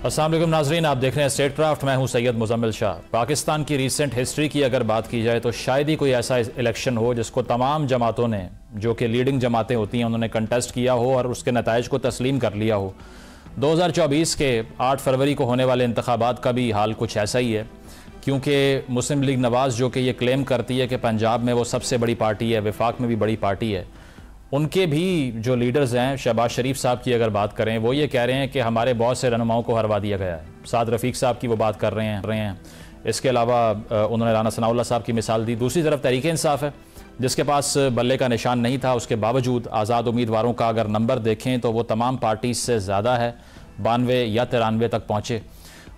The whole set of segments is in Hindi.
अस्सलाम वालेकुम नाजरीन, आप देख रहे हैं स्टेट क्राफ्ट। मैं हूं सैयद मुजम्मिल शाह। पाकिस्तान की रीसेंट हिस्ट्री की अगर बात की जाए तो शायद ही कोई ऐसा इलेक्शन हो जिसको तमाम जमातों ने, जो कि लीडिंग जमातें होती हैं, उन्होंने कंटेस्ट किया हो और उसके नताइज को तस्लीम कर लिया हो। 2024 के 8 फरवरी को होने वाले इंतखाबात का भी हाल कुछ ऐसा ही है, क्योंकि मुस्लिम लीग नवाज़ जो कि ये क्लेम करती है कि पंजाब में वो सबसे बड़ी पार्टी है, वफाक में भी बड़ी पार्टी है, उनके भी जो लीडर्स हैं, शहबाज शरीफ साहब की अगर बात करें, वो ये कह रहे हैं कि हमारे बहुत से रहनुमाओं को हरवा दिया गया है। साद रफ़ीक साहब की वो बात कर रहे हैं। इसके अलावा उन्होंने राना सनाउल्लाह साहब की मिसाल दी। दूसरी तरफ तहरीक इंसाफ है, जिसके पास बल्ले का निशान नहीं था, उसके बावजूद आज़ाद उम्मीदवारों का अगर नंबर देखें तो वो तमाम पार्टीज से ज़्यादा है, 92 या 93 तक पहुँचे।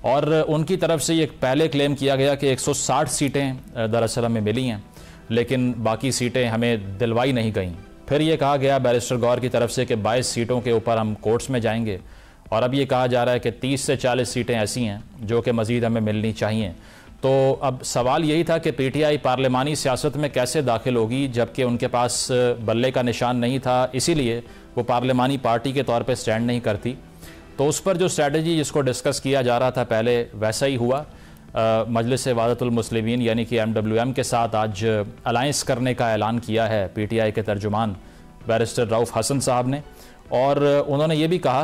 और उनकी तरफ से ये पहले क्लेम किया गया कि 160 सीटें दरअसल हमें मिली हैं, लेकिन बाकी सीटें हमें दिलवाई नहीं गईं। फिर ये कहा गया बैरिस्टर गौर की तरफ से कि 22 सीटों के ऊपर हम कोर्ट्स में जाएंगे, और अब ये कहा जा रहा है कि 30 से 40 सीटें ऐसी हैं जो कि मज़ीद हमें मिलनी चाहिए। तो अब सवाल यही था कि पीटीआई पार्लिमानी सियासत में कैसे दाखिल होगी, जबकि उनके पास बल्ले का निशान नहीं था, इसीलिए वो पार्लिमानी पार्टी के तौर पर स्टैंड नहीं करती। तो उस पर जो स्ट्रैटेजी जिसको डिस्कस किया जा रहा था पहले, वैसा ही हुआ। मजलिस वहदतुल मुस्लिमीन यानी कि MWM के साथ आज अलायंस करने का ऐलान किया है पीटीआई के तर्जुमान बैरिस्टर रऊफ़ हसन साहब ने, और उन्होंने ये भी कहा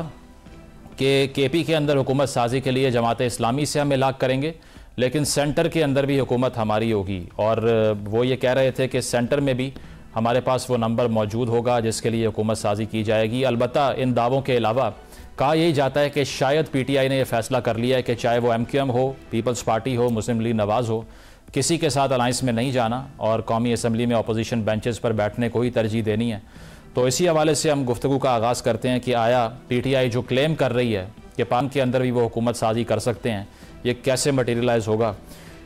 कि केपी के अंदर हुकूमत साजी के लिए जमात इस्लामी से हम इलाक़ करेंगे, लेकिन सेंटर के अंदर भी हुकूमत हमारी होगी। और वो ये कह रहे थे कि सेंटर में भी हमारे पास वो नंबर मौजूद होगा जिसके लिए हुकूमत साजी की जाएगी। अलबत्ता इन दावों के अलावा कहा यही जाता है कि शायद पीटीआई ने यह फैसला कर लिया है कि चाहे वो MQM हो, पीपल्स पार्टी हो, मुस्लिम लीग नवाज़ हो, किसी के साथ अलायंस में नहीं जाना और कौमी असम्बली में अपोजिशन बेंचेस पर बैठने को ही तरजीह देनी है। तो इसी हवाले से हम गुफ्तगू का आगाज़ करते हैं कि आया पीटीआई जो क्लेम कर रही है कि पाक के अंदर भी वो हुकूमत साजी कर सकते हैं, ये कैसे मटीरियलाइज होगा।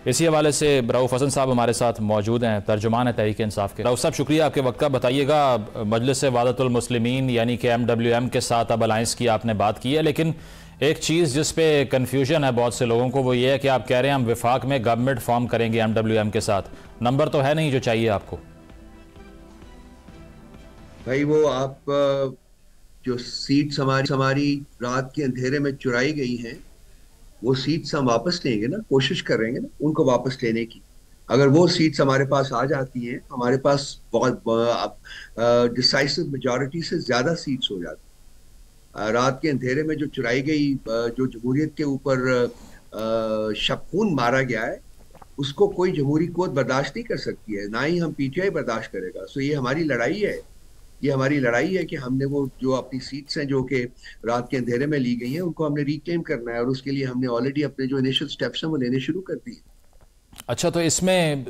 इसी हवाले से रऊफ़ हसन साहब हमारे साथ मौजूद हैं, तर्जुमान है तहरीक इंसाफ के। रऊफ़ साहब, शुक्रिया आपके वक्त का। बताइएगा, मजलिस वहदतुल मुस्लिमीन यानी कि MWM के साथ अब अलायंस की आपने बात की है, लेकिन एक चीज़ जिस पे कन्फ्यूजन है बहुत से लोगों को, वो ये है कि आप कह रहे हैं हम वफाक में गवर्नमेंट फॉर्म करेंगे MWM के साथ, नंबर तो है नहीं जो चाहिए आपको। भाई वो आप जो सीट्स हमारी रात के अंधेरे में चुराई गई हैं, वो सीट्स हम वापस लेंगे ना, कोशिश करेंगे ना उनको वापस लेने की। अगर वो सीट्स हमारे पास आ जाती हैं, हमारे पास बहुत डिसाइसिव मेजॉरिटी से ज्यादा सीट्स हो जाती हैं। रात के अंधेरे में जो चुराई गई, जो जमहूरियत के ऊपर शबखून मारा गया है, उसको कोई जमहूरी क़ुव्वत बर्दाश्त नहीं कर सकती है, ना ही हम पीटीआई बर्दाश्त करेगा। सो ये हमारी लड़ाई है, ये हमारी लड़ाई है कि हमने वो जो अपनी सीट्स हैं जो कि रात के अंधेरे में ली गई हैं, उनको हमने रिक्लेम करना है, और उसके लिए हमने ऑलरेडी अपने जो इनिशियल स्टेप्स हैं वो लेने शुरू कर दिए। अच्छा, तो इसमें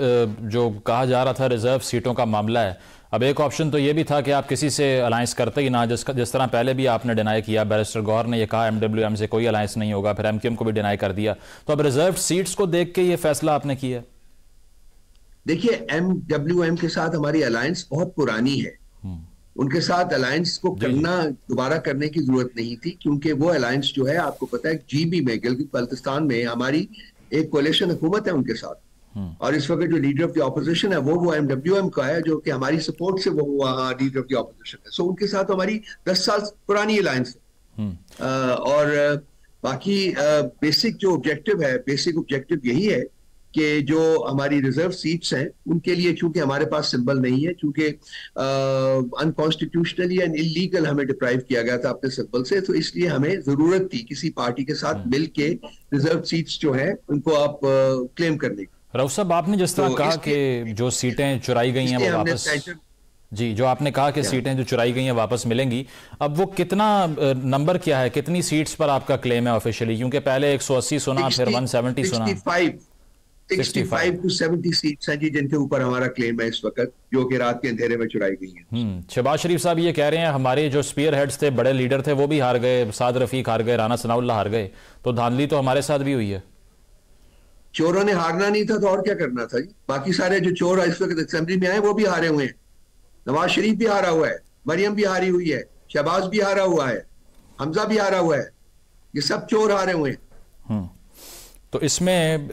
जो कहा जा रहा था रिजर्व सीटों का मामला है, अब एक ऑप्शन तो ये भी था कि आप किसी से अलायंस करते ही ना, जिस तरह पहले भी आपने डिनाई किया, बैरिस्टर गौर ने यह कहा MWM से कोई अलायंस नहीं होगा, फिर MQM को भी डिनाई कर दिया। तो अब रिजर्व सीट्स को देख के ये फैसला आपने किया? देखिए, MWM के साथ हमारी अलायंस बहुत पुरानी है, उनके साथ अलायंस को करना दोबारा करने की जरूरत नहीं थी, क्योंकि वो अलायंस जो है, आपको पता है, GB में, गिलगित बल्तिस्तान में हमारी एक कोalition हुकूमत है उनके साथ, और इस वक्त जो लीडर ऑफ द ऑपोजिशन है वो MWM का है, जो कि हमारी सपोर्ट से वो लीडर ऑफ द ऑपोजिशन है। सो उनके साथ हमारी 10 साल पुरानी अलायंस है। और बाकी बेसिक ऑब्जेक्टिव यही है कि जो हमारी रिजर्व सीट्स हैं उनके लिए, चूंकि हमारे पास सिंबल नहीं है, चूंकि अनकॉन्स्टिट्यूशनली एंड इलीगल हमें डिप्राइव किया गया था अपने सिंबल से, तो इसलिए हमें जरूरत थी किसी पार्टी के साथ मिलके रिजर्व सीट्स जो हैं उनको आप क्लेम करने की। रऊफ़ साहब, आपने जिस तरह कहा कि जो सीटें चुराई गई हैं वो वापस, जी, जो आपने कहा कि सीटें जो चुराई गई हैं वापस मिलेंगी, अब वो कितना नंबर क्या है, कितनी सीट्स पर आपका क्लेम है ऑफिशियली? क्योंकि पहले 180 सुना, फिर 170 सुना। 65 to 70 सीट्स हैं जी जिनके ऊपर हमारा क्लेम है इस वक्त, जो कि रात के अंधेरे में चुराई गई हैं। शहबाज शरीफ साहब ये कह रहे हैं हमारे जो स्पीयर हेड्स थे, बड़े लीडर थे, वो भी हार गए, साद रफीक हार गए, राना सनाउल्लाह हार गए, तो धांधली तो हमारे साथ भी हुई है। चोरों ने हारना नहीं था तो और क्या करना था जी? बाकी सारे जो चोर इस वक्त असेंबली में आए वो भी हारे हुए हैं। नवाज शरीफ भी हारा हुआ है, मरियम भी हारी हुई है, शहबाज भी हारा हुआ है, हमजा भी हारा हुआ है, ये सब चोर हारे हुए हैं। तो इसमें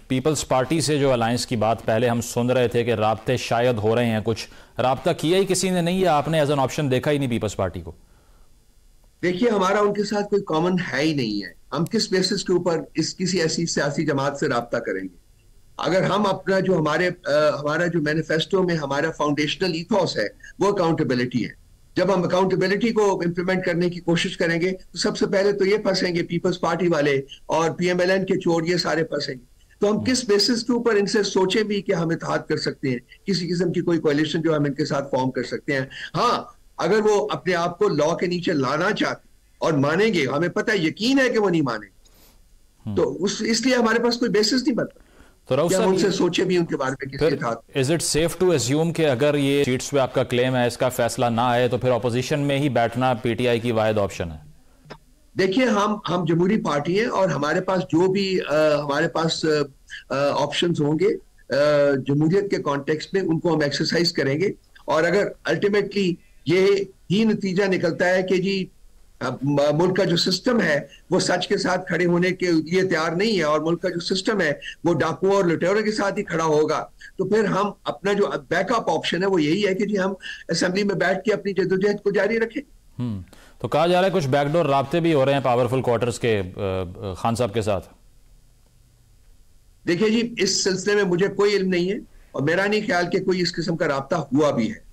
पीपल्स पार्टी से जो अलायंस की बात पहले हम सुन रहे थे कि राब्ते शायद हो रहे हैं, कुछ राब्ता किया ही किसी ने नहीं, या आपने एज एन ऑप्शन देखा ही नहीं पीपल्स पार्टी को? देखिए, हमारा उनके साथ कोई कॉमन है ही नहीं है। हम किस बेसिस के ऊपर किसी ऐसी सियासी जमात से राब्ता करेंगे? अगर हम अपना जो हमारा जो मैनिफेस्टो में हमारा फाउंडेशनल ईथोस है वो अकाउंटेबिलिटी है। जब हम अकाउंटेबिलिटी को इंप्लीमेंट करने की कोशिश करेंगे तो सबसे पहले तो ये फंसेंगे पीपल्स पार्टी वाले और पीएमएलएन के चोर, ये सारे फंसेंगे। तो हम किस बेसिस के ऊपर इनसे सोचे भी कि हम इत्तेहाद कर सकते हैं, किसी किस्म की कोई कोalition जो हम इनके साथ फॉर्म कर सकते हैं। हाँ, अगर वो अपने आप को लॉ के नीचे लाना चाहते और मानेंगे, हमें पता है, यकीन है कि वो नहीं मानेंगे, तो इसलिए हमारे पास कोई बेसिस नहीं बनता। तो राउत साहब, उनसे सोचे भी उनके बारे में किसी था। Is it safe to assume कि अगर ये सीट्स पे आपका क्लेम है, इसका फैसला ना आए, तो फिर ऑपोजिशन में ही बैठना पीटीआई की वाहिद ऑप्शन है? देखिए, हम जमहूरी पार्टी हैं और हमारे पास जो भी हमारे पास ऑप्शंस होंगे जमहूरियत के कॉन्टेक्स्ट में, उनको हम एक्सरसाइज करेंगे। और अगर अल्टीमेटली ये ही नतीजा निकलता है कि जी मुल्क का जो सिस्टम है वो सच के साथ खड़े होने के लिए तैयार नहीं है और मुल्क का जो सिस्टम है वो डाकुओं और लुटेरों के साथ ही खड़ा होगा, तो फिर हम अपना जो बैकअप ऑप्शन है वो यही है कि जी हम असेंबली में बैठ के अपनी जद्दोजहद को जारी रखें। तो कहा जा रहा है कुछ बैकडोर राब्ते भी हो रहे हैं पावरफुल क्वार्टर्स के खान साहब के साथ। देखिए जी, इस सिलसिले में मुझे कोई इल्म नहीं है और मेरा नहीं ख्याल कि कोई इस किस्म का राब्ता हुआ भी है।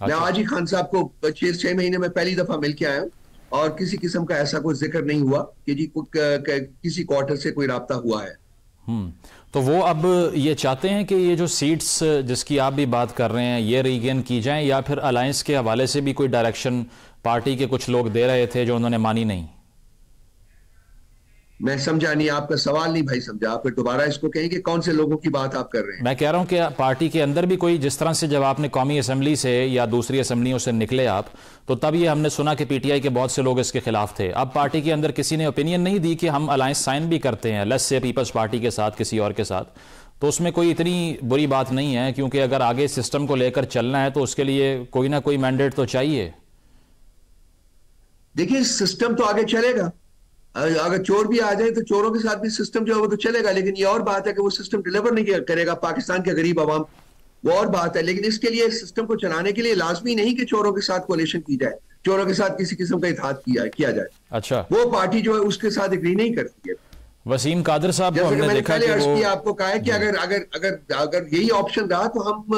मैं आज ही खान साहब को 6 महीने में पहली दफा मिल के आया हूं और किसी किस्म का ऐसा कोई जिक्र नहीं हुआ कि जी किसी क्वार्टर से कोई राब्ता हुआ है। तो वो अब ये चाहते हैं कि ये जो सीट्स जिसकी आप भी बात कर रहे हैं ये रीगेन की जाएं, या फिर अलायंस के हवाले से भी कोई डायरेक्शन पार्टी के कुछ लोग दे रहे थे जो उन्होंने मानी नहीं? मैं समझा नहीं, आपका सवाल नहीं भाई समझा। आप दोबारा इसको कहें कि कौन से लोगों की बात आप कर रहे हैं? मैं कह रहा हूं कि पार्टी के अंदर भी कोई, जिस तरह से जब आपने कौमी असेंबली से या दूसरी असेंबलियों से निकले आप, तो तब ये हमने सुना कि पीटीआई के बहुत से लोग इसके खिलाफ थे। अब पार्टी के अंदर किसी ने ओपिनियन नहीं दी कि हम अलायंस साइन भी करते हैं, लेट्स से पीपल्स पार्टी के साथ, किसी और के साथ, तो उसमें कोई इतनी बुरी बात नहीं है, क्योंकि अगर आगे सिस्टम को लेकर चलना है तो उसके लिए कोई ना कोई मैंडेट तो चाहिए। देखिए, सिस्टम तो आगे चलेगा। अगर चोर भी आ जाए तो चोरों के साथ भी सिस्टम जो है वो तो चलेगा, लेकिन ये और बात है कि वो सिस्टम डिलीवर नहीं करेगा पाकिस्तान के गरीब आवाम, वो और बात है। लेकिन इसके लिए सिस्टम को चलाने के लिए लाजमी नहीं कि चोरों के साथ कोalition की जाए, चोरों के साथ किसी किस्म का इत्तेहाद किया जाए। अच्छा, वो पार्टी जो है उसके साथ एग्री नहीं करती है। वसीम कादर साहब को हमने देखा कि वो आपको कहा है कि अगर यही ऑप्शन रहा तो हम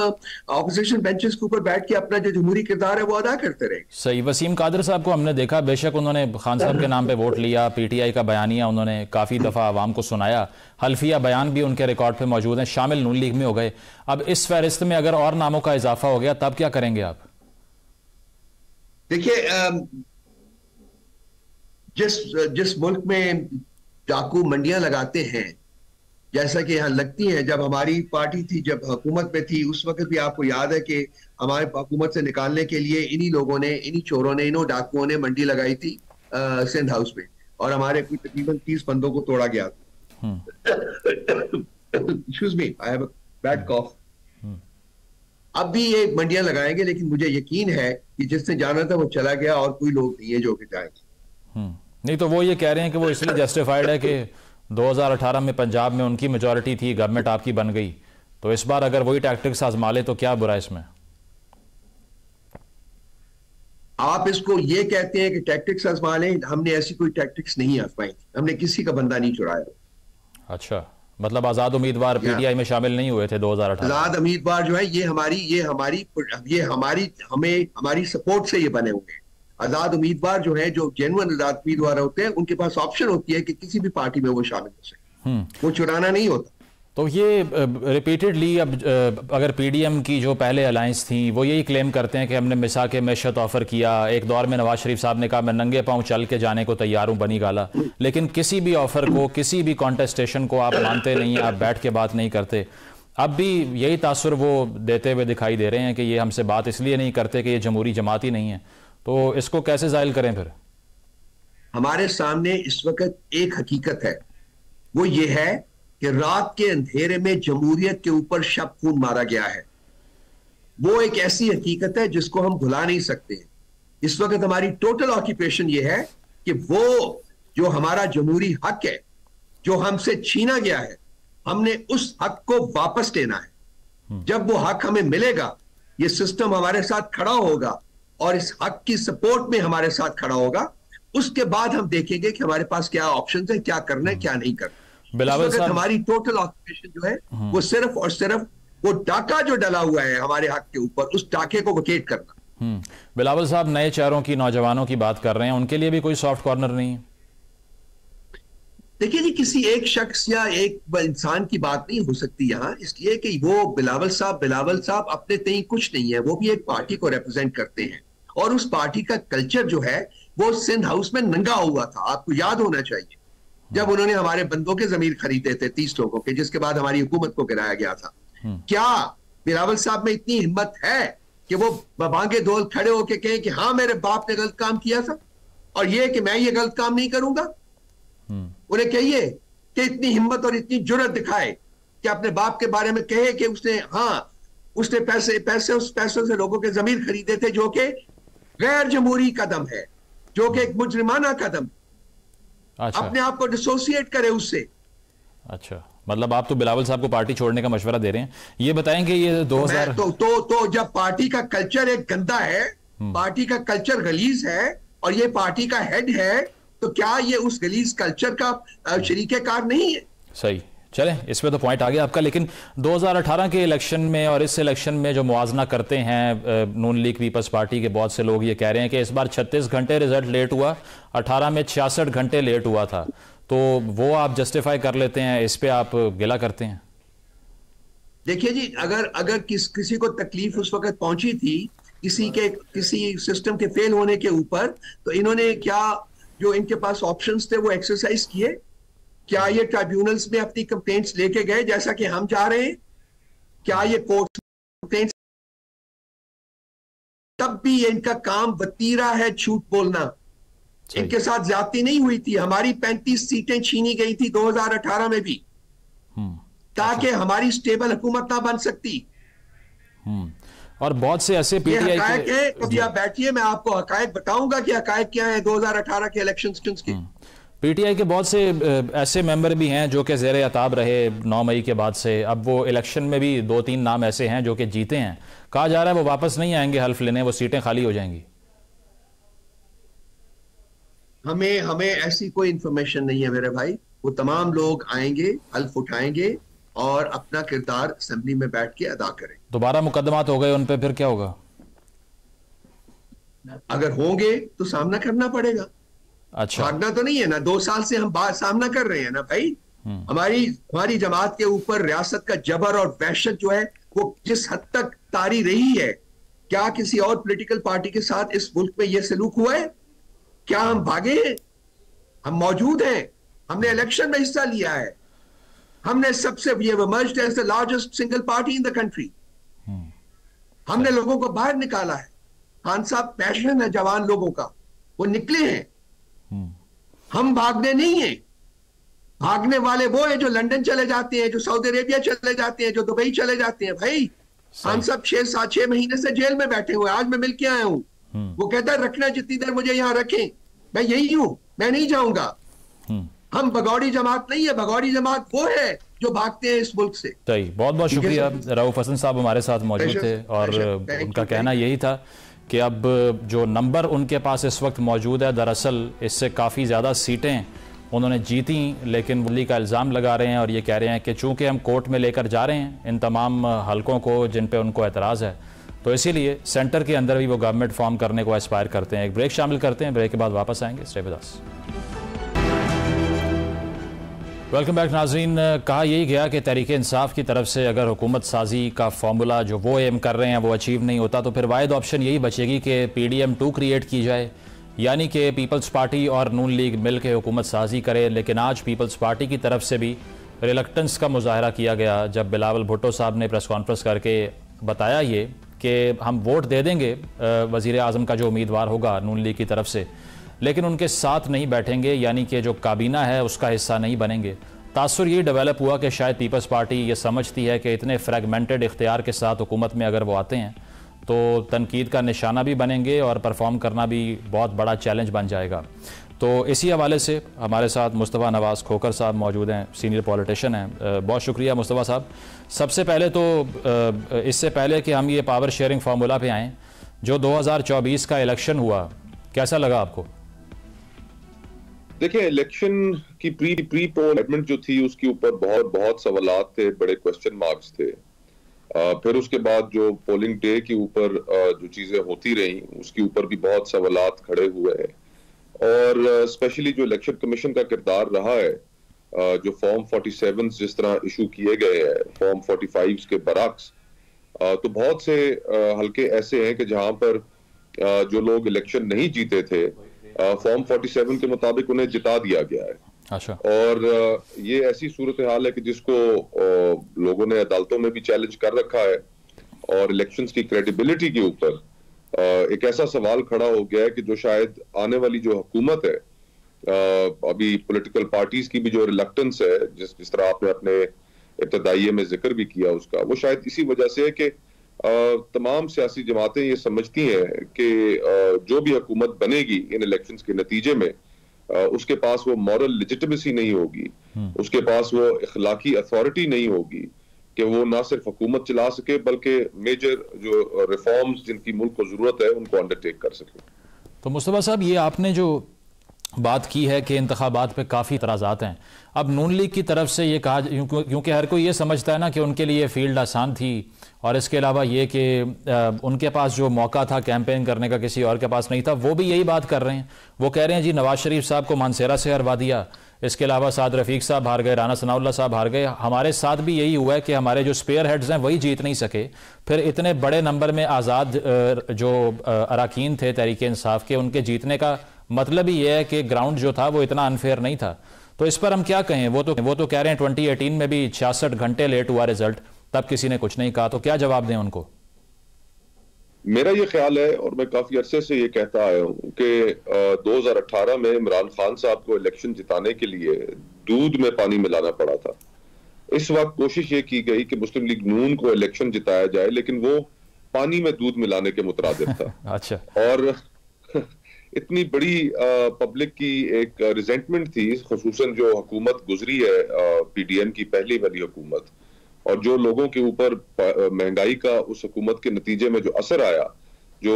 ऑपोजिशन बेंचेस के ऊपर बैठ के अपना जो जमहूरी किरदार है वो अदा करते रहे। सही। वसीम कादर साहब को हमने देखा, बेशक उन्होंने खान साहब के नाम पे वोट लिया, पीटीआई का बयानिया उन्होंने काफी दफा आवाम को सुनाया, हल्फिया बयान भी उनके रिकॉर्ड पे मौजूद है, शामिल नून लीग में हो गए। अब इस फहरिस्त में अगर और नामों का इजाफा हो गया तब क्या करेंगे आप? देखिए, जिस मुल्क में डाकू मंडियां लगाते हैं, जैसा कि यहाँ लगती हैं, जब हमारी पार्टी थी, जब हुकूमत में थी, उस वक्त भी आपको याद है कि हमारे हुकूमत से निकालने के लिए इन्हीं लोगों ने, इन्हीं चोरों ने, इन्हों डाकुओं ने मंडी लगाई थी सिंध हाउस में, और हमारे कोई तकरीबन 30 बंदों को तोड़ा गया था। Excuse me, I have a bad cough. अब भी ये मंडियां लगाएंगे, लेकिन मुझे यकीन है कि जिसने जाना था वो चला गया और कोई लोग नहीं है जो कि जाएंगे। नहीं तो वो ये कह रहे हैं कि वो इसलिए जस्टिफाइड है कि 2018 में पंजाब में उनकी मेजॉरिटी थी, गवर्नमेंट आपकी बन गई, तो इस बार अगर वही टैक्टिक्स आजमा ले तो क्या बुरा इसमें? आप इसको ये कहते हैं कि टैक्टिक्स आजमा लें? हमने ऐसी कोई टैक्टिक्स नहीं आजमाई थी, हमने किसी का बंदा नहीं चुराया। अच्छा, मतलब आजाद उम्मीदवार पीटीआई में शामिल नहीं हुए थे 2018? आजाद उम्मीदवार जो है ये हमारी सपोर्ट से ये बने हुए हैं। आजाद उम्मीदवार जो है, जो जेन्युइन आजाद उम्मीदवार होते हैं, उनके पास ऑप्शन होती है कि किसी भी पार्टी में वो शामिल हो सकते, वो चुराना नहीं होता। तो ये रिपीटेडली अब अगर पीडीएम की जो पहले अलायंस थी वो यही क्लेम करते हैं कि हमने मिसा के मैशत ऑफर किया, एक दौर में नवाज शरीफ साहब ने कहा मैं नंगे पांव चल के जाने को तैयार हूं, बनी गाला, लेकिन किसी भी ऑफर को, किसी भी कॉन्टेस्टेशन को आप मानते नहीं, आप बैठ के बात नहीं करते। अब भी यही तासुर वो देते हुए दिखाई दे रहे हैं कि ये हमसे बात इसलिए नहीं करते कि ये जमहूरी जमात ही नहीं है, तो इसको कैसे जाहिल करें फिर? हमारे सामने इस वक्त एक हकीकत है, वो ये है कि रात के अंधेरे में जमहूरियत के ऊपर शब खून मारा गया है। वो एक ऐसी हकीकत है जिसको हम भुला नहीं सकते। इस वक्त हमारी टोटल ऑक्यूपेशन ये है कि वो जो हमारा जमहूरी हक है, जो हमसे छीना गया है, हमने उस हक को वापस लेना है। जब वो हक हमें मिलेगा, ये सिस्टम हमारे साथ खड़ा होगा और इस हक की सपोर्ट में हमारे साथ खड़ा होगा, उसके बाद हम देखेंगे कि हमारे पास क्या ऑप्शंस है, क्या करना है, क्या नहीं करना। बिलावल साहब, हमारी टोटल ऑक्यूपेशन जो है वो सिर्फ और सिर्फ वो डाका जो डला हुआ है हमारे हक के ऊपर, उस डाके को वकेट करना। बिलावल साहब नए चेहरों की, नौजवानों की बात कर रहे हैं, उनके लिए भी कोई सॉफ्ट कॉर्नर नहीं है? देखिए जी, किसी एक शख्स या एक इंसान की बात नहीं हो सकती यहां, इसलिए कि वो बिलावल साहब अपने तय कुछ नहीं है, वो भी एक पार्टी को रिप्रेजेंट करते हैं। और उस पार्टी का कल्चर जो है वो सिंध हाउस में नंगा हुआ था, आपको याद होना चाहिए, जब उन्होंने हमारे बंदों के जमीर खरीदे थे 30 लोगों के, जिसके बाद हमारी हुकूमत को गिराया गया था। क्या बिलावल साहब में इतनी हिम्मत है कि वो बांगे धोल खड़े होके कहें कि हाँ मेरे बाप ने गलत काम किया था और ये कि मैं ये गलत काम नहीं करूंगा? उन्हें कहिए कि इतनी हिम्मत और इतनी जुर्रत दिखाए कि अपने बाप के बारे में कहे कि उसने पैसे उस पैसों से लोगों के जमीर खरीदे थे, जो कि गैर जमहूरी कदम है, जो कि एक मुजरिमाना कदम। अच्छा। अपने आप को डिसोसिएट करे उससे। अच्छा, मतलब आप तो बिलावल साहब को पार्टी छोड़ने का मशवरा दे रहे हैं। ये बताएंगे ये 2000 तो जब पार्टी का कल्चर एक गंदा है, पार्टी का कल्चर गलीज है और ये पार्टी का हेड है, तो क्या ये उस गलीज कल्चर का शरीके कार नहीं है? सही, चले इस पे तो पॉइंट आ गया आपका। लेकिन 2018 के इलेक्शन में और इस इलेक्शन में जो मुआवजा करते हैं नून लीग पीपल्स पार्टी के बहुत से लोग ये कह रहे हैं कि इस बार 36 घंटे रिजल्ट लेट हुआ, 18 में 66 घंटे लेट हुआ था, तो वो आप जस्टिफाई कर लेते हैं, इस पे आप गिला करते हैं? देखिए जी, अगर किसी को तकलीफ उस वक्त पहुंची थी किसी सिस्टम के फेल होने के ऊपर, तो इन्होंने क्या जो इनके पास ऑप्शंस थे वो एक्सरसाइज किए? क्या ये ट्राइब्यूनल्स में अपनी कंप्लेंट्स लेके गए जैसा कि हम चाह रहे हैं? क्या ये कोर्ट कंप्लेंट्स? तब भी इनका काम वतीरा है झूठ बोलना। इनके साथ ज्यादती नहीं हुई थी, हमारी 35 सीटें छीनी गई थी 2018 में भी, ताकि हमारी स्टेबल हुकूमत ना बन सकती। और बहुत से ऐसे पीटीआई के कभी आप बैठिए, मैं आपको हकायक बताऊंगा कि हकायक क्या है 2018 के इलेक्शंस के। पीटीआई के बहुत से ऐसे मेंबर भी हैं जो कि ज़ेरे अताब रहे 9 मई के बाद से, अब वो इलेक्शन में भी 2-3 नाम ऐसे हैं जो कि जीते हैं, कहा जा रहा है वो वापस नहीं आएंगे हल्फ लेने, वो सीटें खाली हो जाएंगी। हमें ऐसी कोई इंफॉर्मेशन नहीं है मेरे भाई। वो तमाम लोग आएंगे, हल्फ उठाएंगे और अपना किरदार असेंबली में बैठ के अदा करें। दोबारा मुकदमात हो गए उन पे, फिर क्या होगा? अगर होंगे तो सामना करना पड़ेगा। अच्छा, भागना तो नहीं है ना, 2 साल से हम सामना कर रहे हैं ना भाई। हमारी जमात के ऊपर रियासत का जबर और वहशत जो है वो जिस हद तक तारी रही है, क्या किसी और पॉलिटिकल पार्टी के साथ इस मुल्क में यह सलूक हुआ है? क्या हम भागे हैं? हम मौजूद हैं, हमने इलेक्शन में हिस्सा लिया है, हमने सबसे emerged as the largest single party in the country. हमने लोगों को बाहर निकाला है। खान साहब पैशन है जवान लोगों का, वो निकले हैं। हम भागने नहीं है। भागने वाले वो है जो लंदन चले जाते हैं, जो सऊदी अरेबिया चले जाते हैं, जो दुबई चले जाते हैं। भाई खान साहब 6 महीने से जेल में बैठे हुए, आज मैं मिल के आया हूं। वो कहता है रखना जितनी देर मुझे यहां रखें, मैं यही हूं, मैं नहीं जाऊंगा। हम भगौड़ी जमात नहीं है, भगौड़ी जमात वो है जो भागते हैं इस मुल्क से। सही, बहुत बहुत शुक्रिया। रऊफ हसन साहब हमारे साथ मौजूद थे और उनका कहना यही था कि अब जो नंबर उनके पास इस वक्त मौजूद है, दरअसल इससे काफ़ी ज़्यादा सीटें उन्होंने जीती, लेकिन बुल्ली का इल्ज़ाम लगा रहे हैं और ये कह रहे हैं कि चूँकि हम कोर्ट में लेकर जा रहे हैं इन तमाम हलकों को जिन पे उनको एतराज़ है, तो इसीलिए सेंटर के अंदर भी वो गवर्नमेंट फॉर्म करने को एस्पायर करते हैं। एक ब्रेक शामिल करते हैं, ब्रेक के बाद वापस आएंगे। Stay with us. Welcome back नाज़रीन। कहा यही गया कि तहरीक इंसाफ की तरफ से अगर हुकूमत साजी का फार्मूला जो वो एम कर रहे हैं वो अचीव नहीं होता, तो फिर वाहिद ऑप्शन यही बचेगी कि PDM-2 क्रिएट की जाए, यानी कि पीपल्स पार्टी और नून लीग मिल के हुकूमत साजी करे। लेकिन आज पीपल्स पार्टी की तरफ से भी रिलक्टेंस का मुजाहरा किया गया जब बिलावल भुट्टो साहब ने प्रेस कॉन्फ्रेंस करके बताया ये कि हम वोट दे देंगे वज़ीर आज़म का जो उम्मीदवार होगा नून लीग की तरफ से, लेकिन उनके साथ नहीं बैठेंगे, यानी कि जो काबीना है उसका हिस्सा नहीं बनेंगे। तासुर ये डेवलप हुआ कि शायद पीपल्स पार्टी ये समझती है कि इतने फ्रेगमेंटेड इख्तियार के साथ हुकूमत में अगर वो आते हैं तो तनकीद का निशाना भी बनेंगे और परफॉर्म करना भी बहुत बड़ा चैलेंज बन जाएगा। तो इसी हवाले से हमारे साथ मुस्तफ़ा नवाज़ खोखर साहब मौजूद हैं, सीनियर पॉलिटिशियन हैं। बहुत शुक्रिया मुस्तफ़ा साहब। सबसे पहले तो इससे पहले कि हम ये पावर शेयरिंग फार्मूला पे आएँ, जो 2024 का इलेक्शन हुआ कैसा लगा आपको? देखिए, इलेक्शन की प्री पोल एडमेंट जो थी उसके ऊपर बहुत बहुत सवालात थे, बड़े क्वेश्चन मार्क्स थे। फिर उसके बाद जो पोलिंग डे के ऊपर जो चीजें होती रही उसके ऊपर भी बहुत सवालात खड़े हुए हैं। और स्पेशली जो इलेक्शन कमीशन का किरदार रहा है, जो फॉर्म 47 जिस तरह इशू किए गए हैं फॉर्म 45 के बरक्स, तो बहुत से हलके ऐसे हैं कि जहां पर जो लोग इलेक्शन नहीं जीते थे, फॉर्म 47 के मुताबिक उन्हें जिता दिया गया है। अच्छा। और ये ऐसी सूरत हाल है कि जिसको लोगों ने अदालतों में भी चैलेंज कर रखा है, और इलेक्शंस की क्रेडिबिलिटी के ऊपर एक ऐसा सवाल खड़ा हो गया है कि जो शायद आने वाली जो हुकूमत है, अभी पॉलिटिकल पार्टीज की भी जो रिलक्टेंस है, जिस तरह आपने अपने इब्तदाइये में जिक्र भी किया उसका, वो शायद इसी वजह से है कि तमाम सियासी जमातें ये समझती हैं कि जो भी हुकूमत बनेगी इन इलेक्शंस के नतीजे में, उसके पास वो मॉरल लेजिटिमेसी नहीं होगी, उसके पास वो इखलाकी अथॉरिटी नहीं होगी कि वो ना सिर्फ हुकूमत चला सके बल्कि मेजर जो रिफॉर्म्स जिनकी मुल्क को जरूरत है उनको अंडरटेक कर सके। तो मुस्तफा साहब, ये आपने जो बात की है कि इंतखाबात पे काफ़ी इतराज़ात हैं, अब नून लीग की तरफ से ये कहा, क्योंकि हर कोई ये समझता है ना कि उनके लिए फील्ड आसान थी, और इसके अलावा ये कि उनके पास जो मौका था कैंपेन करने का किसी और के पास नहीं था, वो भी यही बात कर रहे हैं। वो कह रहे हैं जी नवाज शरीफ साहब को मानसेरा से हरवा दिया, इसके अलावा साद रफीक साहब हार गए, राना सनाउल्लाह साहब हार गए, हमारे साथ भी यही हुआ है कि हमारे जो स्पेयर हेड्स हैं वही जीत नहीं सके। फिर इतने बड़े नंबर में आज़ाद जो अरकान थे तहरीक इंसाफ के, उनके जीतने का मतलब ही यह है कि ग्राउंड जो था वो इतना अनफेयर नहीं था। तो इस पर हम क्या कहें? वो तो कह रहे हैं 2018 में भी 66 घंटे लेट हुआ रिजल्ट, तब किसी ने कुछ नहीं कहा, तो क्या जवाब दें उनको? मेरा ये ख्याल है, और मैं काफी अरसे से ये कहता आया हूं कि 2018 में इमरान खान साहब को इलेक्शन जिताने के लिए दूध में पानी मिलाना पड़ा था। इस वक्त कोशिश ये की गई कि मुस्लिम लीग नून को इलेक्शन जिताया जाए, लेकिन वो पानी में दूध मिलाने के मुतरादिफ था। अच्छा। और इतनी बड़ी पब्लिक की एक रिजेंटमेंट थी, खुसूसन जो हुकूमत गुजरी है पीडीएम की पहली वाली हुकूमत, और जो लोगों के ऊपर महंगाई का उस हुकूमत के नतीजे में जो असर आया, जो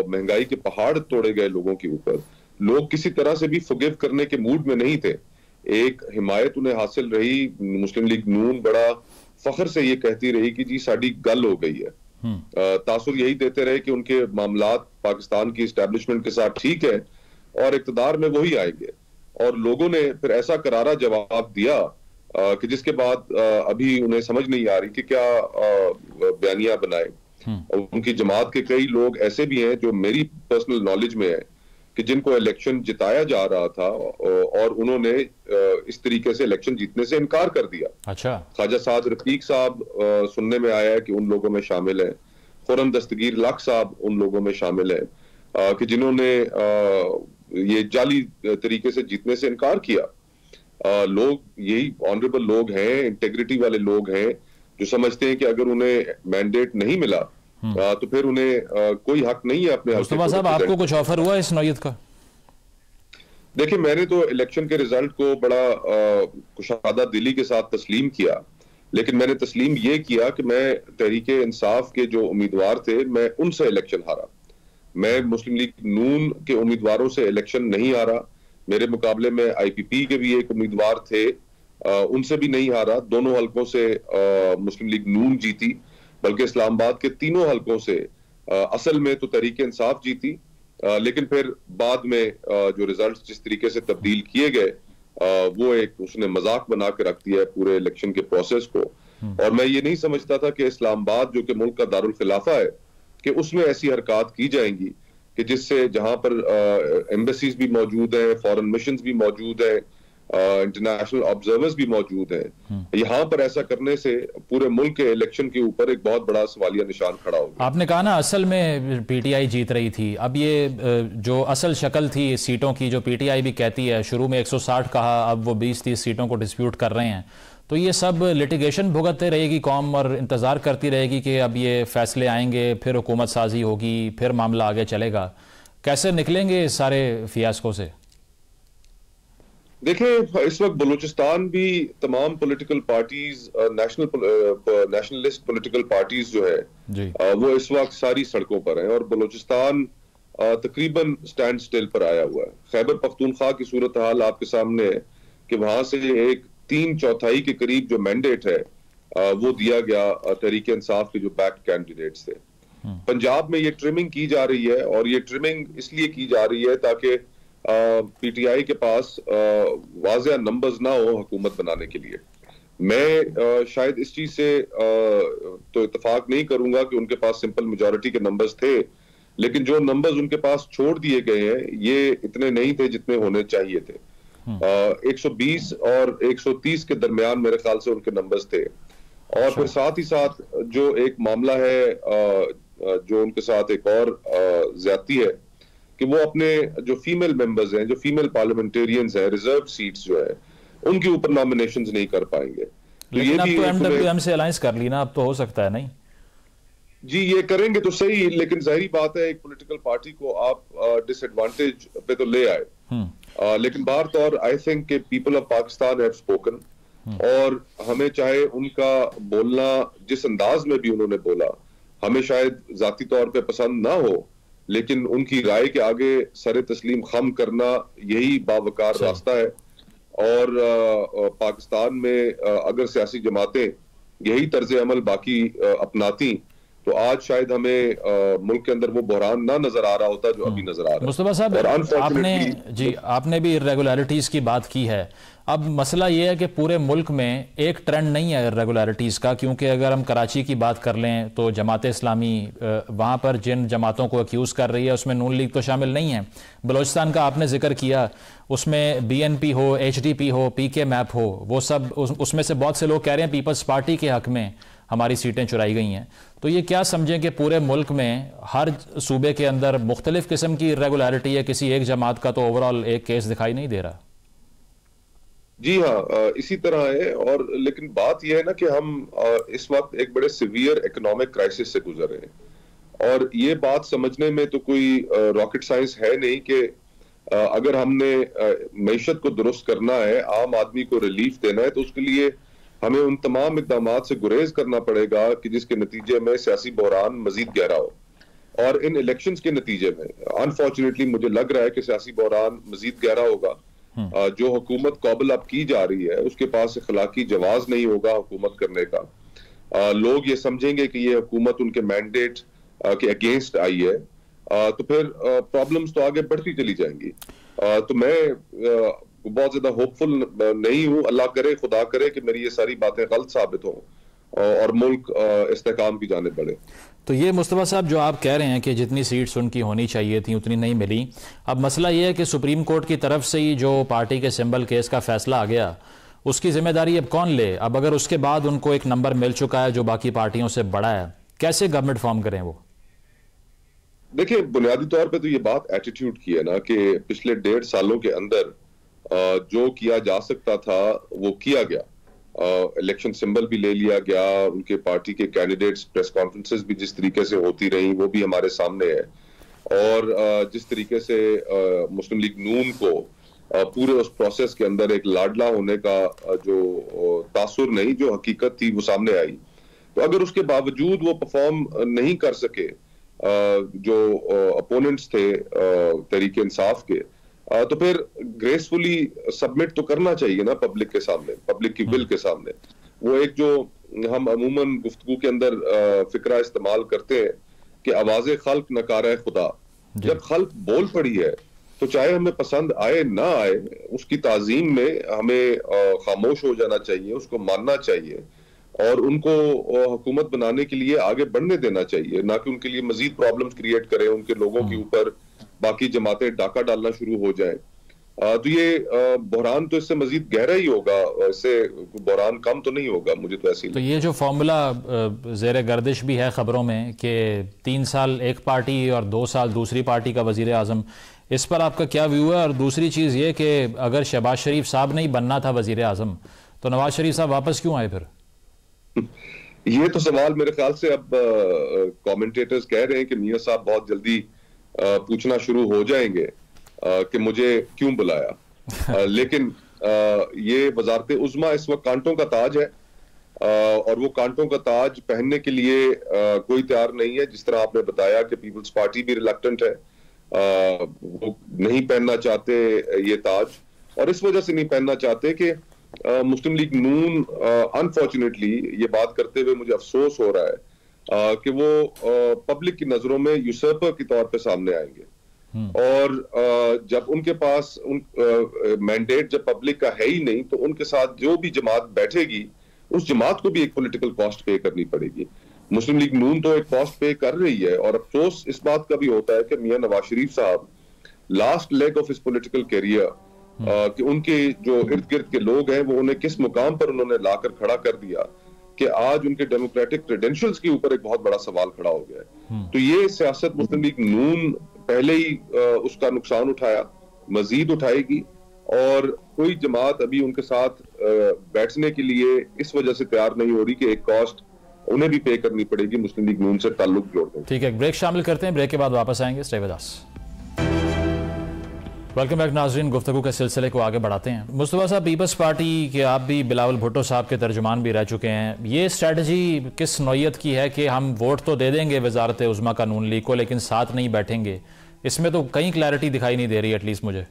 महंगाई के पहाड़ तोड़े गए लोगों के ऊपर, लोग किसी तरह से भी फॉरगिव करने के मूड में नहीं थे। एक हिमायत उन्हें हासिल रही, मुस्लिम लीग नून बड़ा फख्र से ये कहती रही कि जी साड़ी गल हो गई है। तासुर यही देते रहे कि उनके मामलात पाकिस्तान की एस्टैब्लिशमेंट के साथ ठीक है और इक़्तिदार में वही आएंगे, और लोगों ने फिर ऐसा करारा जवाब दिया कि जिसके बाद अभी उन्हें समझ नहीं आ रही कि क्या बयानिया बनाए। उनकी जमात के कई लोग ऐसे भी हैं जो मेरी पर्सनल नॉलेज में है कि जिनको इलेक्शन जिताया जा रहा था और उन्होंने इस तरीके से इलेक्शन जीतने से इनकार कर दिया। अच्छा। ख्वाजा साद रफीक साहब सुनने में आया है कि उन लोगों में शामिल हैं, खुरम दस्तगीर लख साहब उन लोगों में शामिल हैं कि जिन्होंने ये जाली तरीके से जीतने से इनकार किया। लोग यही ऑनरेबल लोग हैं, इंटेग्रिटी वाले लोग हैं, जो समझते हैं कि अगर उन्हें मैंडेट नहीं मिला तो फिर उन्हें कोई हक नहीं है अपने। मुस्तफा साहब, आपको कुछ ऑफर हुआ इस नौयत का? देखिए, मैंने तो इलेक्शन के रिजल्ट को बड़ा कुशादा दिली के साथ तस्लीम किया, लेकिन मैंने तस्लीम ये किया कि मैं तहरीक इंसाफ के जो उम्मीदवार थे, मैं उनसे इलेक्शन हारा। मैं मुस्लिम लीग नून के उम्मीदवारों से इलेक्शन नहीं हारा। मेरे मुकाबले में आईपीपी के भी एक उम्मीदवार थे, उनसे भी नहीं हारा। दोनों हलकों से मुस्लिम लीग नून जीती, बल्कि इस्लामाबाद के तीनों हलकों से असल में तो तहरीक इंसाफ जीती, लेकिन फिर बाद में जो रिजल्ट जिस तरीके से तब्दील किए गए, वो एक उसने मजाक बना के रख दिया है पूरे इलेक्शन के प्रोसेस को। और मैं ये नहीं समझता था कि इस्लामाबाद जो कि मुल्क का दारुल खिलाफा है, कि उसमें ऐसी हरकत की जाएंगी कि जिससे जहां पर एम्बेसीज भी मौजूद हैं, फॉरेन मिशंस भी मौजूद हैं, इंटरनेशनल ऑब्जर्वर्स भी मौजूद हैं, यहां पर ऐसा करने से पूरे मुल्क के इलेक्शन के ऊपर एक बहुत बड़ा सवालिया निशान खड़ा हो गया। आपने कहा ना असल में पीटीआई जीत रही थी, अब ये जो असल शक्ल थी सीटों की, जो पीटीआई भी कहती है, शुरू में 160 कहा, अब वो 20-30 सीटों को डिस्प्यूट कर रहे हैं, तो ये सब लिटिगेशन भुगतते रहेगी कौम और इंतज़ार करती रहेगी कि अब ये फैसले आएंगे, फिर हुकूमत साजी होगी, फिर मामला आगे चलेगा। कैसे निकलेंगे इस सारे फियास्को से? देखिए, इस वक्त बलूचिस्तान भी तमाम political parties, nationalist political parties जो है वो इस वक्त सारी सड़कों पर हैं, और बलूचिस्तान तकरीबन स्टैंड स्टिल पर आया हुआ है। खैबर पख्तूनख्वा की सूरत हाल आपके सामने है कि वहां से एक 3/4 के करीब जो मैंडेट है वो दिया गया तहरीक इंसाफ के जो बैक कैंडिडेट्स थे। पंजाब में ये ट्रिमिंग की जा रही है, और ये ट्रिमिंग इसलिए की जा रही है ताकि पीटीआई के पास वाज़ेह नंबर्स ना हो हुकूमत बनाने के लिए। मैं शायद इस चीज से तो इत्तेफाक नहीं करूंगा कि उनके पास सिंपल मेजॉरिटी के नंबर्स थे, लेकिन जो नंबर्स उनके पास छोड़ दिए गए हैं ये इतने नहीं थे जितने होने चाहिए थे। 120 और 130 के दरमियान मेरे ख्याल से उनके नंबर्स थे। और फिर साथ ही साथ जो एक मामला है जो उनके साथ एक और ज्यादती है कि वो अपने जो फीमेल मेंबर्स हैं, जो फीमेल पार्लियामेंटेरियंस हैं, रिजर्व सीट्स जो है उनके ऊपर नॉमिनेशंस नहीं कर पाएंगे। तो लेकिन ये अब भी तो एमडब्ल्यूएम से अलायंस कर ली ना, अब तो हो सकता है नहीं? जी ये करेंगे तो सही, लेकिन जाहिर बात है एक पॉलिटिकल पार्टी को आप डिसएडवांटेज पे तो ले आए। लेकिन बाहर तौर आई थिंक के people of Pakistan have spoken, और हमें चाहे उनका बोलना जिस अंदाज में भी उन्होंने बोला हमें शायद जाती तौर पे पसंद ना हो, लेकिन उनकी राय के आगे सर तस्लीम खम करना यही बावकार रास्ता है। और पाकिस्तान में अगर सियासी जमातें यही तर्ज अमल बाकी अपनाती तो आज शायद हमें मुल्क के अंदर वो बहरान ना नजर आ रहा होता जो अभी नजर आ रहा है। मुस्तफा साहब, आपने भी इर्रेगुलरिटीज की बात की है। अब मसला ये है कि पूरे मुल्क में एक ट्रेंड नहीं है इर्रेगुलरिटीज का, क्योंकि अगर हम कराची की बात कर लें तो जमात इस्लामी वहाँ पर जिन जमातों को अक्यूज़ कर रही है उसमें नून लीग तो शामिल नहीं है। बलोचिस्तान का आपने जिक्र किया, उसमें बीएनपी हो, एचडीपी हो, पीके मैप हो, वो सब उसमें से बहुत से लोग कह रहे हैं पीपल्स पार्टी के हक में हमारी सीटें चुराई गई हैं। तो ये क्या समझें कि पूरे मुल्क में हर सूबे के अंदर मुख्तलिफ किस्म की इर्रेगुलरिटी है, किसी एक जमात का तो ओवरऑल एक केस दिखाई नहीं दे रहा? जी हाँ, इसी तरह है। और लेकिन बात यह है ना कि हम इस वक्त एक बड़े सिवियर इकोनॉमिक क्राइसिस से गुजर रहे हैं, और ये बात समझने में तो कोई रॉकेट साइंस है नहीं कि अगर हमने मईशत को दुरुस्त करना है, आम आदमी को रिलीफ देना है, तो उसके लिए हमें उन तमाम इक़दाम से गुरेज करना पड़ेगा कि जिसके नतीजे में सियासी बहरान मजीद गहरा हो। और इन इलेक्शंस के नतीजे में अनफॉर्चुनेटली मुझे लग रहा है कि सियासी बहरान मजीद गहरा होगा। जो हुकूमत काबिल अब की जा रही है उसके पास अखलाकी जवाज नहीं होगा हुकूमत करने का। लोग ये समझेंगे कि ये हुकूमत उनके मैंडेट के अगेंस्ट आई है, तो फिर प्रॉब्लम्स तो आगे बढ़ती चली जाएंगी। तो मैं बहुत ज्यादा होपफुल नहीं हूं। अल्लाह करे, खुदा करे कि मेरी ये सारी बातें गलत साबित हों और मुल्क इस्तेकाम की जानिब बढ़े। तो ये मुस्तफा साहब जो आप कह रहे हैं कि जितनी सीट्स उनकी होनी चाहिए थी उतनी नहीं मिली, अब मसला ये है कि सुप्रीम कोर्ट की तरफ से ही जो पार्टी के सिंबल केस का फैसला आ गया उसकी जिम्मेदारी अब कौन ले? अब अगर उसके बाद उनको एक नंबर मिल चुका है जो बाकी पार्टियों से बड़ा है, कैसे गवर्नमेंट फॉर्म करें वो? देखिए, बुनियादी तौर पर तो ये बात एटीट्यूड की है ना कि पिछले 1.5 सालों के अंदर जो किया जा सकता था वो किया गया। इलेक्शन सिंबल भी ले लिया गया, उनके पार्टी के कैंडिडेट्स प्रेस कॉन्फ्रेंसेस भी जिस तरीके से होती रही वो भी हमारे सामने है, और जिस तरीके से मुस्लिम लीग नून को पूरे उस प्रोसेस के अंदर एक लाडला होने का जो तासुर नहीं, जो हकीकत थी वो सामने आई। तो अगर उसके बावजूद वो परफॉर्म नहीं कर सके जो अपोनेंट्स थे तहरीक इंसाफ के, तो फिर ग्रेसफुली सबमिट तो करना चाहिए ना पब्लिक के सामने, पब्लिक की विल के सामने। वो एक जो हम अमूमन गुफ्तगू के अंदर फिक्रा इस्तेमाल करते हैं कि आवाज़े खल्क नकारा खुदा, जब खल्क बोल पड़ी है तो चाहे हमें पसंद आए ना आए, उसकी ताजीम में हमें खामोश हो जाना चाहिए, उसको मानना चाहिए और उनको हुकूमत बनाने के लिए आगे बढ़ने देना चाहिए, ना कि उनके लिए मजीद प्रॉब्लम्स क्रिएट करें, उनके लोगों के ऊपर बाकी जमातें डाका डालना शुरू हो जाए। तो ये बहरान तो इससे मजीद गहरा ही होगा, इससे बहरान कम तो नहीं होगा, मुझे तो ऐसी। तो ये जो फॉर्मूला ज़ेर गर्दिश भी है खबरों में कि 3 साल एक पार्टी और 2 साल दूसरी पार्टी का वजीर आज़म, इस पर आपका क्या व्यू है? और दूसरी चीज़ ये कि अगर शहबाज शरीफ साहब नहीं बनना था वजीर आज़म तो नवाज शरीफ साहब वापस क्यों आए फिर? ये तो सवाल मेरे ख्याल से अब कमेंटेटर्स कह रहे हैं कि मियां साहब बहुत जल्दी पूछना शुरू हो जाएंगे कि मुझे क्यों बुलाया। लेकिन ये वजारत उज़्मा इस वक्त कांटों का ताज है, और वो कांटों का ताज पहनने के लिए कोई तैयार नहीं है। जिस तरह आपने बताया कि पीपल्स पार्टी भी रिलक्टेंट है, वो नहीं पहनना चाहते ये ताज, और इस वजह से नहीं पहनना चाहते कि मुस्लिम लीग नून, अनफॉर्चुनेटली ये बात करते हुए मुझे अफसोस हो रहा है कि वो पब्लिक की नजरों में यूसर्पर के तौर पे सामने आएंगे। और जब उनके पास मैंडेट जब पब्लिक का है ही नहीं, तो उनके साथ जो भी जमात बैठेगी उस जमात को भी एक पॉलिटिकल कॉस्ट पे करनी पड़ेगी। मुस्लिम लीग नून तो एक कॉस्ट पे कर रही है, और अफसोस इस बात का भी होता है कि मियां नवाज शरीफ साहब last leg of his political career, कि उनके जो इर्द गिर्द के लोग हैं वो उन्हें किस मुकाम पर उन्होंने लाकर खड़ा कर दिया कि आज उनके डेमोक्रेटिक क्रेडेंशियल्स के ऊपर एक बहुत बड़ा सवाल खड़ा हो गया है। तो ये सियासत मुस्लिम लीग नून पहले ही उसका नुकसान उठाया, मजीद उठाएगी, और कोई जमात अभी उनके साथ बैठने के लिए इस वजह से तैयार नहीं हो रही कि एक कॉस्ट उन्हें भी पे करनी पड़ेगी मुस्लिम लीग नून से ताल्लुक जोड़ने। ठीक है, ब्रेक शामिल करते हैं, ब्रेक के बाद वापस आएंगे। Stay with us. Welcome back नाज़रीन, गुफ्तगू के सिलसिले को आगे बढ़ाते हैं। मुस्तफा साहब, पीपल्स पार्टी के आप भी बिलावल भुट्टो साहब के तर्जुमान भी रह चुके हैं। ये स्ट्रेटजी किस नौयत की है कि हम वोट तो दे देंगे वजारत उज़्मा का नून लीग को, लेकिन साथ नहीं बैठेंगे? इसमें तो कहीं क्लैरिटी दिखाई नहीं दे रही, एटलीस्ट मुझे।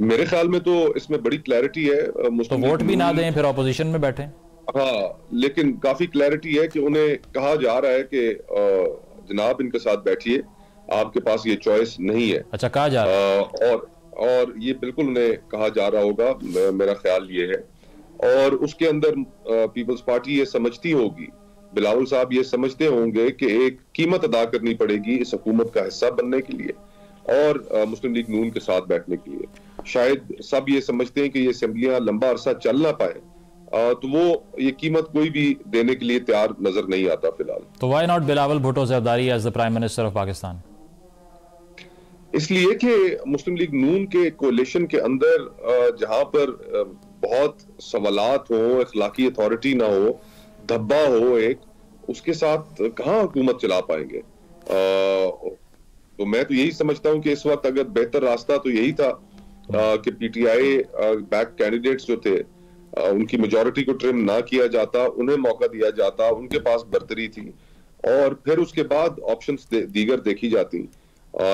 मेरे ख्याल में तो इसमें बड़ी क्लैरिटी है। तो वोट भी ना दें, फिर ऑपोजिशन में बैठे? हाँ, लेकिन काफी क्लैरिटी है कि उन्हें कहा जा रहा है कि जनाब इनके साथ बैठिए, आपके पास ये चॉइस नहीं है। अच्छा, कहा जा रहा है? और ये बिल्कुल उन्हें कहा जा रहा होगा, मेरा ख्याल ये है। और उसके अंदर पीपल्स पार्टी ये समझती होगी, बिलावल साहब ये समझते होंगे कि एक कीमत अदा करनी पड़ेगी इस हुकूमत का हिस्सा बनने के लिए और मुस्लिम लीग नून के साथ बैठने के लिए। शायद सब ये समझते हैं कि ये असेंबलियां लंबा अरसा चल ना पाए, तो वो ये कीमत कोई भी देने के लिए तैयार नजर नहीं आता फिलहाल। तो why not Bilawal Bhutto Zardari as the prime minister of Pakistan? इसलिए कि मुस्लिम लीग नून के कोalition के अंदर जहां पर बहुत सवालात हो, इखलाकी अथॉरिटी ना हो, धब्बा हो एक, उसके साथ कहां हुकूमत चला पाएंगे। तो मैं तो यही समझता हूं कि इस वक्त अगर बेहतर रास्ता तो यही था कि पीटीआई बैक कैंडिडेट्स जो थे उनकी मेजॉरिटी को ट्रिम ना किया जाता, उन्हें मौका दिया जाता, उनके पास बर्तरी थी, और फिर उसके बाद ऑप्शंस दीगर देखी जाती।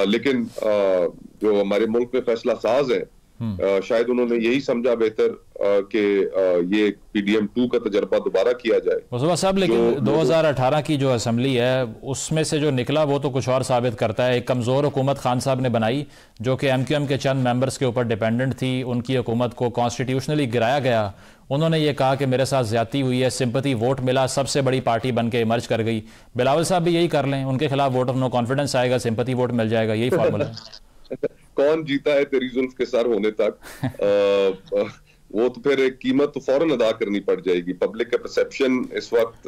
लेकिन जो हमारे मुल्क में फैसला साज है, शायद उन्होंने यही समझा बेहतर कि ये पीडीएम 2 का तजर्बा दोबारा किया जाए। मुस्तफा साहब, लेकिन 2018 की जो असेंबली है उसमें से जो निकला वो तो कुछ और साबित करता है। एक कमज़ोर हुकूमत खान साहब ने बनाई जो कि एमक्यूएम के चंद मेंबर्स के ऊपर डिपेंडेंट थी। उनकी हुकूमत को कॉन्स्टिट्यूशनली गिराया गया। उन्होंने ये कहा कि मेरे साथ ज्यादती हुई है, सिंपैथी वोट मिला, सबसे बड़ी पार्टी बन के इमर्ज कर गई। बिलावल साहब भी यही कर लें, उनके खिलाफ वोट ऑफ नो कॉन्फिडेंस आएगा, सिंपैथी वोट मिल जाएगा, यही फॉर्मूला है। कौन जीता है तेरी जुल्फ के सर होने तक वो तो फिर एक कीमत तो फौरन अदा करनी पड़ जाएगी। पब्लिक का परसेप्शन इस वक्त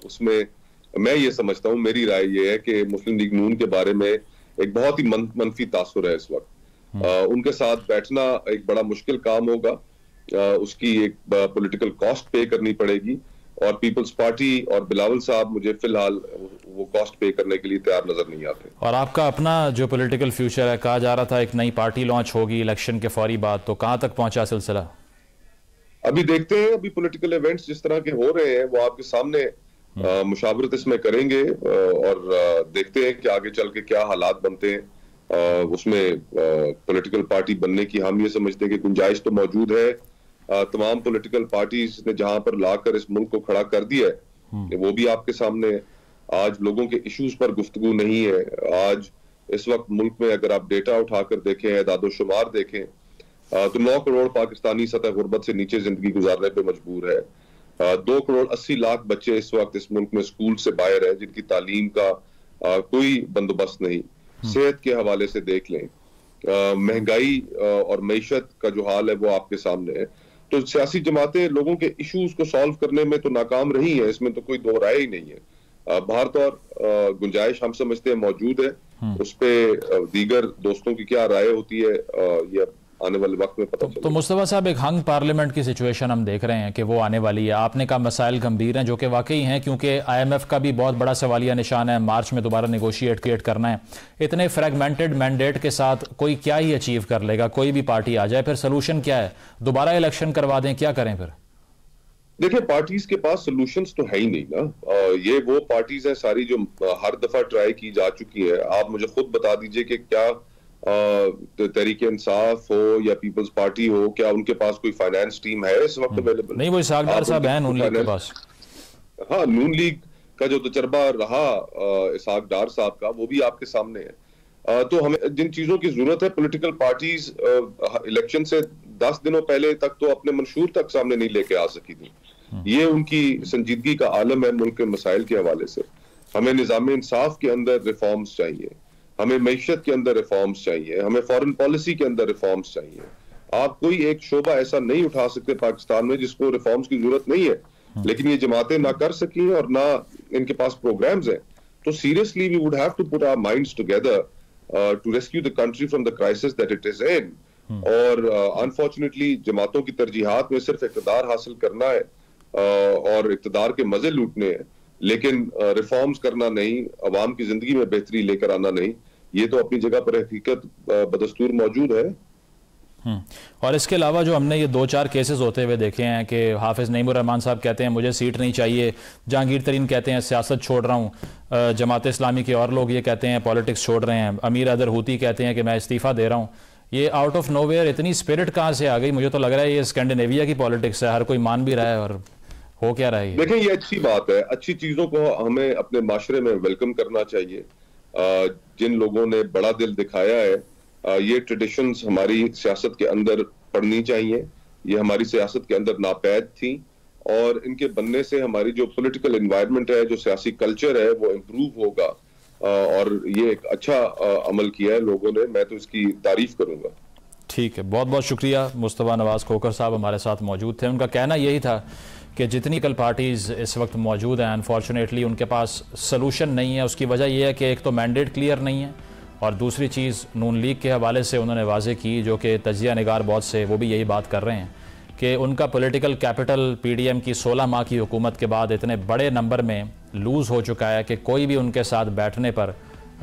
उसमें मैं ये समझता हूँ, मेरी राय ये है कि मुस्लिम लीग नून के बारे में एक बहुत ही मनफी तासुर है इस वक्त। उनके साथ बैठना एक बड़ा मुश्किल काम होगा, उसकी एक पॉलिटिकल कॉस्ट पे करनी पड़ेगी, और पीपल्स पार्टी और बिलावल साहब मुझे फिलहाल वो कॉस्ट पे करने के लिए तैयार नजर नहीं आते। और आपका अपना जो पॉलिटिकल फ्यूचर है, कहा जा रहा था एक नई पार्टी लॉन्च होगी इलेक्शन के फौरी बाद, तो कहां तक पहुंचा सिलसिला? अभी देखते हैं, अभी पॉलिटिकल इवेंट्स जिस तरह के हो रहे हैं वो आपके सामने मुशावरत इसमें करेंगे, और देखते हैं कि आगे चल के क्या हालात बनते हैं। उसमें पॉलिटिकल पार्टी बनने की हम ये समझते हैं कि गुंजाइश तो मौजूद है। तमाम पॉलिटिकल पार्टीज ने जहां पर लाकर इस मुल्क को खड़ा कर दिया है वो भी आपके सामने है। आज लोगों के इश्यूज पर गुफ्तगू नहीं है। आज इस वक्त मुल्क में अगर आप डेटा उठाकर देखें, एदादोशुमार देखें, तो 9 करोड़ पाकिस्तानी सतह गुर्बत से नीचे जिंदगी गुजारने पे मजबूर है। 2 करोड़ 80 लाख बच्चे इस वक्त इस मुल्क में स्कूल से बाहर है, जिनकी तालीम का कोई बंदोबस्त नहीं। सेहत के हवाले से देख लें, महंगाई और मईशत का जो हाल है वो आपके सामने है। तो सियासी जमातें लोगों के इश्यूज को सॉल्व करने में तो नाकाम रही है, इसमें तो कोई दो राय ही नहीं है। भारत और गुंजाइश हम समझते हैं मौजूद है, उस पे दीगर दोस्तों की क्या राय होती है ये आने वाले वक्त में पता चलेगा। तो मुस्तफा साहब, एक हंग पार्लियामेंट की सिचुएशन हम देख रहे हैं कि वो आने वाली है। आपने कहा मसाइल गंभीर हैं, जो कि वाकई हैं, क्योंकि IMF का भी बहुत बड़ा सवालिया निशान है। मार्च में दोबारा नेगोशिएट करना है। इतने फ्रेगमेंटेड मैंडेट के साथ कोई क्या ही अचीव कर लेगा? कोई भी पार्टी आ जाए, फिर सोल्यूशन क्या है? दोबारा इलेक्शन करवा दें, क्या करें फिर? देखिए, पार्टीज के पास सोल्यूशंस तो है ही नहीं ना। ये वो पार्टीज हैं सारी जो हर दफा ट्राई की जा चुकी है। आप मुझे खुद बता दीजिए कि क्या तहरीक इंसाफ हो या पीपल्स पार्टी हो, क्या उनके पास कोई फाइनेंस टीम है इस वक्त अवेलेबल? नहीं, वो इसहाक डार साहब हैं नून लीग के पास। हाँ, नून लीग का जो तजर्बा रहा इसहाक डार साहब का, वो भी आपके सामने है। तो हमें जिन चीजों की जरूरत है, पॉलिटिकल पार्टीज इलेक्शन से 10 दिनों पहले तक तो अपने मंशूर तक सामने नहीं लेके आ सकी थी। ये उनकी संजीदगी का आलम है मुल्क के मसाइल के हवाले से। हमें निजाम इंसाफ के अंदर रिफॉर्म्स चाहिए, हमें मईशत के अंदर रिफॉर्म्स चाहिए, हमें फॉरेन पॉलिसी के अंदर रिफॉर्म्स चाहिए। आप कोई एक शोबा ऐसा नहीं उठा सकते पाकिस्तान में जिसको रिफॉर्म्स की जरूरत नहीं है, लेकिन ये जमातें ना कर सकी और ना इनके पास प्रोग्राम्स हैं। तो seriously we would have to put our minds together to rescue the country from the crisis that it is in. और अनफॉर्चुनेटली जमातों की तरजीहात में सिर्फ इक़्तिदार हासिल करना है और इक़्तिदार के मजे लूटने हैं, लेकिन रिफॉर्म्स करना नहीं, अवाम की जिंदगी में बेहतरी लेकर आना नहीं। ये तो अपनी जगह पर हकीकत बदस्तूर मौजूद है। और इसके अलावा जो हमने ये 2-4 केसेस होते हुए देखे हैं कि हाफिज़ नईमुर रहमान साहब कहते हैं मुझे सीट नहीं चाहिए, जहांगीर तरीन कहते हैं सियासत छोड़ रहा हूँ, जमात इस्लामी के और लोग ये कहते हैं पॉलिटिक्स छोड़ रहे हैं, अमीर अदर हूती कहते हैं कि मैं इस्तीफ़ा दे रहा हूँ। ये आउट ऑफ नोवेयर इतनी स्पिरिट कहाँ से आ गई? मुझे तो लग रहा है ये स्कैंडिनेविया की पॉलिटिक्स है, हर कोई मान भी रहा है और हो क्या रहा है। देखिए, ये अच्छी बात है, अच्छी चीजों को हमें अपने माशरे में वेलकम करना चाहिए। जिन लोगों ने बड़ा दिल दिखाया है, ये ट्रेडिशंस हमारी सियासत के अंदर पढ़नी चाहिए। ये हमारी सियासत के अंदर नापैद थी और इनके बनने से हमारी जो पॉलिटिकल एनवायरनमेंट है, जो सियासी कल्चर है, वो इम्प्रूव होगा। और ये एक अच्छा अमल किया है लोगों ने, मैं तो इसकी तारीफ करूंगा। ठीक है, बहुत बहुत शुक्रिया। मुस्तफ़ा नवाज खोखर साहब हमारे साथ मौजूद थे। उनका कहना यही था कि जितनी कल पार्टीज़ इस वक्त मौजूद हैं, अनफॉर्चुनेटली उनके पास सलूशन नहीं है। उसकी वजह यह है कि एक तो मैंडेट क्लियर नहीं है और दूसरी चीज़ नून लीग के हवाले से उन्होंने वाजे की, जो कि तजिया निगार बहुत से वो भी यही बात कर रहे हैं कि उनका पॉलिटिकल कैपिटल पीडीएम की 16 माह की हुकूमत के बाद इतने बड़े नंबर में लूज़ हो चुका है कि कोई भी उनके साथ बैठने पर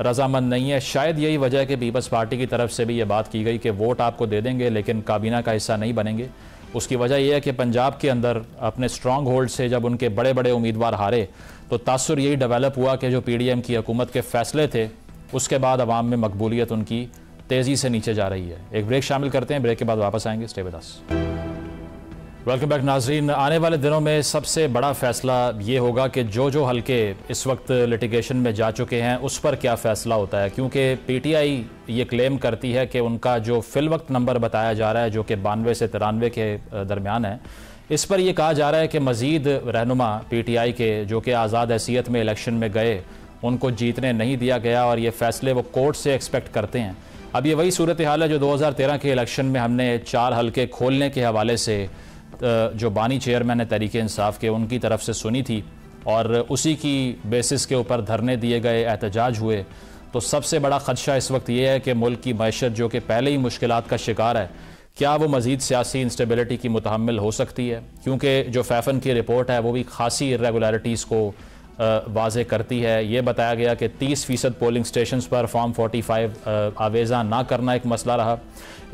रजामंद नहीं है। शायद यही वजह है कि पीपल्स पार्टी की तरफ से भी ये बात की गई कि वोट आपको दे देंगे लेकिन काबीना का हिस्सा नहीं बनेंगे। उसकी वजह यह है कि पंजाब के अंदर अपने स्ट्रॉन्ग होल्ड से जब उनके बड़े बड़े उम्मीदवार हारे तो तासुर यही डेवलप हुआ कि जो पीडीएम की हुकूमत के फैसले थे उसके बाद अवाम में मकबूलियत उनकी तेज़ी से नीचे जा रही है। एक ब्रेक शामिल करते हैं, ब्रेक के बाद वापस आएंगे। Stay with us. Welcome back नाजरीन। आने वाले दिनों में सबसे बड़ा फैसला ये होगा कि जो हल्के इस वक्त लिटिगेशन में जा चुके हैं उस पर क्या फ़ैसला होता है, क्योंकि पीटीआई ये क्लेम करती है कि उनका जो फिल वक्त नंबर बताया जा रहा है जो कि 92 से 93 के दरमियान है, इस पर यह कहा जा रहा है कि मज़ीद रहनुमा पीटीआई के जो कि आज़ाद हैसियत में इलेक्शन में गए उनको जीतने नहीं दिया गया और ये फ़ैसले वो कोर्ट से एक्सपेक्ट करते हैं। अब ये वही सूरत हाल है जो 2013 के इलेक्शन में हमने 4 हल्के खोलने के हवाले से जो बानी चेयरमैन है तहरीक इंसाफ के, उनकी तरफ से सुनी थी और उसी की बेसिस के ऊपर धरने दिए गए, एहतजाज हुए। तो सबसे बड़ा ख़दशा इस वक्त ये है कि मुल्क की मैशत जो कि पहले ही मुश्किलात का शिकार है, क्या वो मज़ीद सियासी इंस्टेबिलिटी की मुतहम्मिल हो सकती है, क्योंकि जो फैफन की रिपोर्ट है वो भी खासी इर्रेगुलरिटीज़ को वाज़े करती है। ये बताया गया कि 30% पोलिंग स्टेशंस पर फॉर्म 45 आवेज़ा ना करना एक मसला रहा।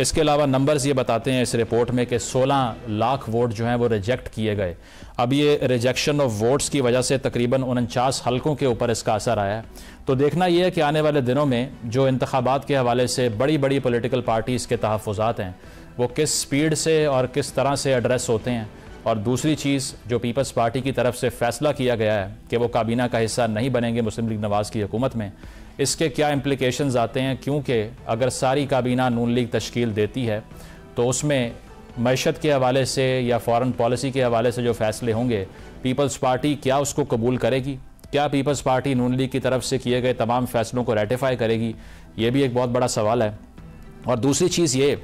इसके अलावा नंबर्स ये बताते हैं इस रिपोर्ट में कि 16 लाख वोट जो हैं वो रिजेक्ट किए गए। अब ये रिजेक्शन ऑफ वोट्स की वजह से तकरीबन 49 हल्कों के ऊपर इसका असर आया है। तो देखना यह है कि आने वाले दिनों में जो इंतखाबात के हवाले से बड़ी बड़ी पॉलिटिकल पार्टीज़ के तहफ़्फ़ुज़ात हैं वो किस स्पीड से और किस तरह से एड्रेस होते हैं। और दूसरी चीज़, जो पीपल्स पार्टी की तरफ से फ़ैसला किया गया है कि वो काबीना का हिस्सा नहीं बनेंगे मुस्लिम लीग नवाज़ की हुकूमत में, इसके क्या इम्प्लिकेशंस आते हैं, क्योंकि अगर सारी काबीना नून लीग तश्कील देती है तो उसमें मैशत के हवाले से या फॉरेन पॉलिसी के हवाले से जो फ़ैसले होंगे पीपल्स पार्टी क्या उसको कबूल करेगी? क्या पीपल्स पार्टी नून लीग की तरफ से किए गए तमाम फ़ैसलों को रेटिफाई करेगी? ये भी एक बहुत बड़ा सवाल है। और दूसरी चीज़ ये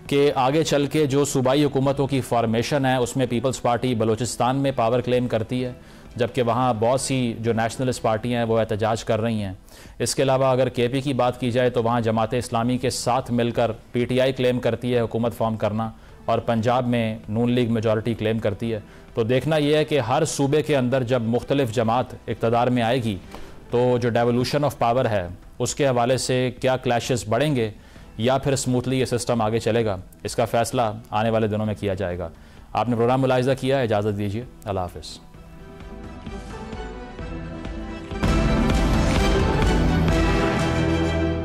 कि आगे चल के जो सूबाई हुकूमतों की फॉर्मेशन है उसमें पीपल्स पार्टी बलूचिस्तान में पावर क्लेम करती है, जबकि वहाँ बहुत सी जो नेशनलिस्ट पार्टियाँ हैं वो एहतजाज कर रही हैं। इसके अलावा अगर केपी की बात की जाए तो वहाँ जमात इस्लामी के साथ मिलकर पीटीआई क्लेम करती है हुकूमत फॉर्म करना और पंजाब में नून लीग मेजॉरिटी क्लेम करती है। तो देखना यह है कि हर सूबे के अंदर जब मुख्तलिफ जमात इक़्तिदार में आएगी तो जो डेवोल्यूशन ऑफ पावर है उसके हवाले से क्या क्लैशेस बढ़ेंगे या फिर स्मूथली ये सिस्टम आगे चलेगा, इसका फ़ैसला आने वाले दिनों में किया जाएगा। आपने प्रोग्राम मुलाहिजा किया, इजाज़त दीजिए, अल्लाह हाफ़िज़।